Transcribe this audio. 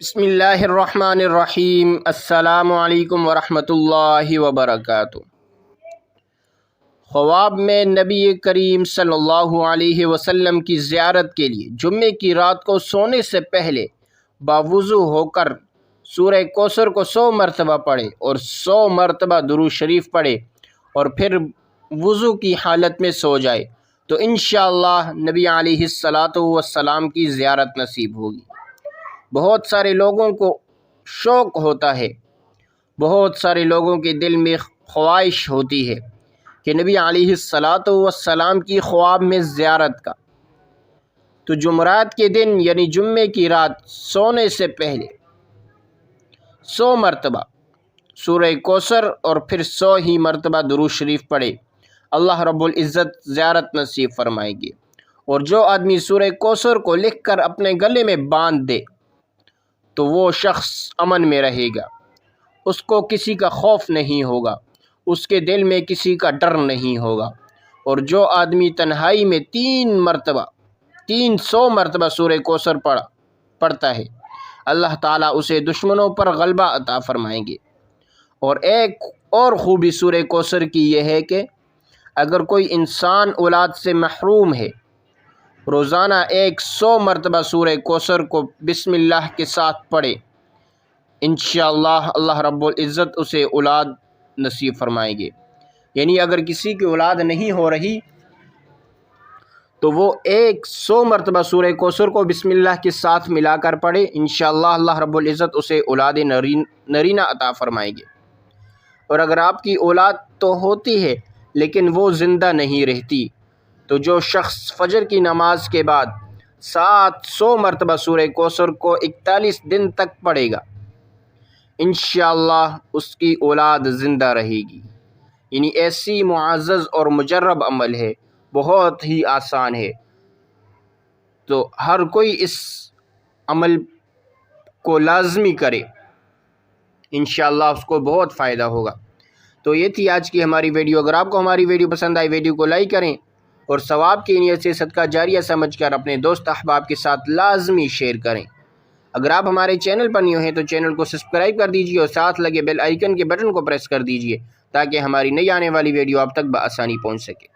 بسم اللہ الرحمن الرحیم۔ السلام علیکم ورحمۃ اللہ وبرکاتہ۔ خواب میں نبی کریم صلی اللہ علیہ وسلم کی زیارت کے لیے جمعے کی رات کو سونے سے پہلے باوضو ہو کر سورہ کوثر کو 100 مرتبہ پڑھے اور 100 مرتبہ درود شریف پڑھے اور پھر وضو کی حالت میں سو جائے تو انشاءاللہ نبی علیہ السلام کی زیارت نصیب ہوگی۔ بہت سارے لوگوں کو شوق ہوتا ہے، بہت سارے لوگوں کے دل میں خواہش ہوتی ہے کہ نبی علیہ السلام کی خواب میں زیارت کا۔ تو جمعرات کے دن یعنی جمعے کی رات سونے سے پہلے 100 مرتبہ سورہ کوثر اور پھر 100 ہی مرتبہ درود شریف پڑھے، اللہ رب العزت زیارت نصیب فرمائے گی۔ اور جو آدمی سورہ کوثر کو لکھ کر اپنے گلے میں باندھ دے تو وہ شخص امن میں رہے گا، اس کو کسی کا خوف نہیں ہوگا، اس کے دل میں کسی کا ڈر نہیں ہوگا۔ اور جو آدمی تنہائی میں 300 مرتبہ سورہ کوثر پڑھتا ہے، اللہ تعالیٰ اسے دشمنوں پر غلبہ عطا فرمائیں گے۔ اور ایک اور خوبی سورہ کوثر کی یہ ہے کہ اگر کوئی انسان اولاد سے محروم ہے، روزانہ 100 مرتبہ سورہ کوثر کو بسم اللہ کے ساتھ پڑھے، انشاءاللہ اللہ رب العزت اسے اولاد نصیب فرمائیں گے۔ یعنی اگر کسی کی اولاد نہیں ہو رہی تو وہ 100 مرتبہ سورہ کوثر کو بسم اللہ کے ساتھ ملا کر پڑھے، انشاءاللہ اللہ رب العزت اسے اولاد نرینہ عطا فرمائیں گے۔ اور اگر آپ کی اولاد تو ہوتی ہے لیکن وہ زندہ نہیں رہتی تو جو شخص فجر کی نماز کے بعد 700 مرتبہ سورہ کوثر کو 41 دن تک پڑھے گا، انشاءاللہ اس کی اولاد زندہ رہے گی۔ یعنی ایسی معزز اور مجرب عمل ہے، بہت ہی آسان ہے، تو ہر کوئی اس عمل کو لازمی کرے، انشاءاللہ اس کو بہت فائدہ ہوگا۔ تو یہ تھی آج کی ہماری ویڈیو۔ اگر آپ کو ہماری ویڈیو پسند آئی، ویڈیو کو لائک کریں اور ثواب کی نیت سے صدقہ جاریہ سمجھ کر اپنے دوست احباب کے ساتھ لازمی شیئر کریں۔ اگر آپ ہمارے چینل پر نیو ہیں تو چینل کو سبسکرائب کر دیجیے اور ساتھ لگے بیل آئیکن کے بٹن کو پریس کر دیجیے تاکہ ہماری نئی آنے والی ویڈیو آپ تک بآسانی پہنچ سکے۔